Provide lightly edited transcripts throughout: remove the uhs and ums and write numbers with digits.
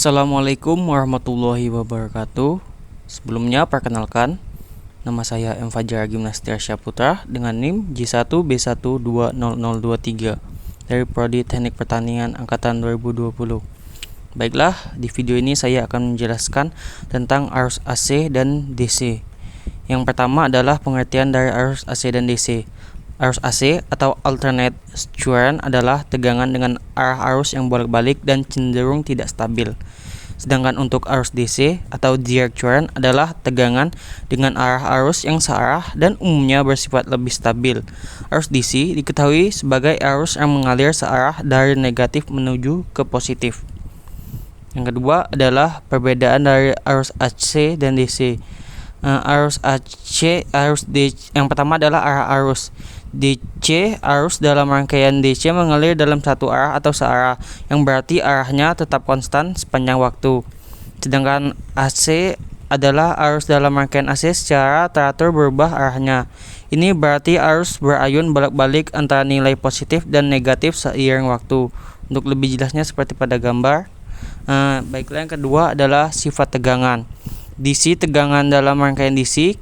Assalamualaikum warahmatullahi wabarakatuh. Sebelumnya perkenalkan, nama saya M. Fajar Gimnastia Syaputra dengan NIM J1B120023 dari Prodi Teknik Pertanian Angkatan 2020. Baiklah, di video ini saya akan menjelaskan tentang arus AC dan DC. Yang pertama adalah pengertian dari arus AC dan DC. Arus AC atau alternate current adalah tegangan dengan arah arus yang bolak-balik dan cenderung tidak stabil. Sedangkan untuk arus DC atau direct current adalah tegangan dengan arah arus yang searah dan umumnya bersifat lebih stabil. Arus DC diketahui sebagai arus yang mengalir searah dari negatif menuju ke positif. Yang kedua adalah perbedaan dari arus AC dan DC. Yang pertama adalah arah arus. DC, arus dalam rangkaian DC mengalir dalam satu arah atau searah, yang berarti arahnya tetap konstan sepanjang waktu. Sedangkan AC adalah arus dalam rangkaian AC secara teratur berubah arahnya. Ini berarti arus berayun bolak-balik antara nilai positif dan negatif seiring waktu. Untuk lebih jelasnya seperti pada gambar. Baiklah, yang kedua adalah sifat tegangan. DC, tegangan dalam rangkaian DC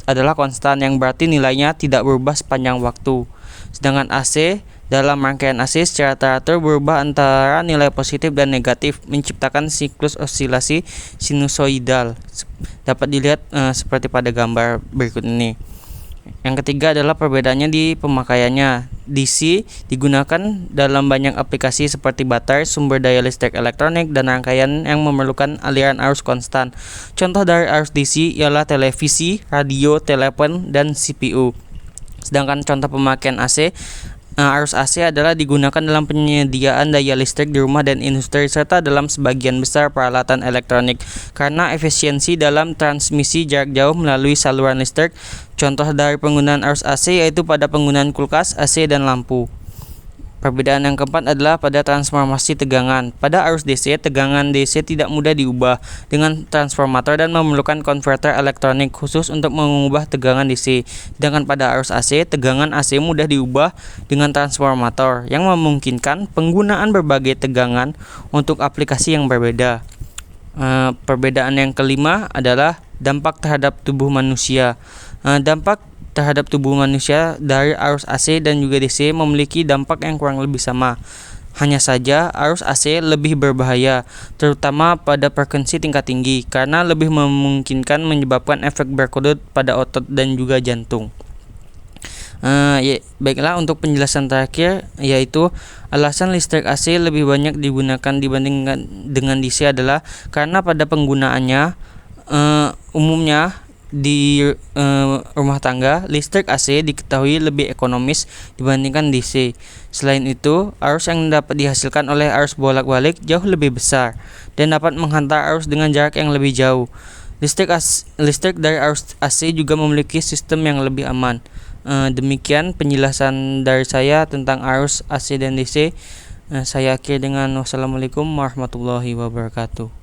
adalah konstan, yang berarti nilainya tidak berubah sepanjang waktu. Sedangkan AC, dalam rangkaian AC secara teratur berubah antara nilai positif dan negatif, menciptakan siklus osilasi sinusoidal. Dapat dilihat seperti pada gambar berikut ini. Yang ketiga adalah perbedaannya di pemakaiannya. DC digunakan dalam banyak aplikasi seperti baterai, sumber daya listrik elektronik, dan rangkaian yang memerlukan aliran arus konstan. Contoh dari arus DC ialah televisi, radio, telepon, dan CPU. Sedangkan contoh pemakaian AC, arus AC adalah digunakan dalam penyediaan daya listrik di rumah dan industri serta dalam sebagian besar peralatan elektronik karena efisiensi dalam transmisi jarak jauh melalui saluran listrik. Contoh dari penggunaan arus AC yaitu pada penggunaan kulkas, AC, dan lampu. Perbedaan yang keempat adalah pada transformasi tegangan. Pada arus DC, tegangan DC tidak mudah diubah dengan transformator dan memerlukan konverter elektronik khusus untuk mengubah tegangan DC. Sedangkan pada arus AC, tegangan AC mudah diubah dengan transformator yang memungkinkan penggunaan berbagai tegangan untuk aplikasi yang berbeda. Perbedaan yang kelima adalah dampak terhadap tubuh manusia. Dampak terhadap tubuh manusia dari arus AC dan juga DC memiliki dampak yang kurang lebih sama. Hanya saja arus AC lebih berbahaya, terutama pada frekuensi tingkat tinggi, karena lebih memungkinkan menyebabkan efek berkedut pada otot dan juga jantung. Baiklah, untuk penjelasan terakhir yaitu alasan listrik AC lebih banyak digunakan dibandingkan dengan DC adalah karena pada penggunaannya umumnya di rumah tangga, listrik AC diketahui lebih ekonomis dibandingkan DC. Selain itu, arus yang dapat dihasilkan oleh arus bolak-balik jauh lebih besar dan dapat menghantar arus dengan jarak yang lebih jauh. Listrik dari arus AC juga memiliki sistem yang lebih aman. Demikian penjelasan dari saya tentang arus AC dan DC. Saya akhiri dengan wassalamualaikum warahmatullahi wabarakatuh.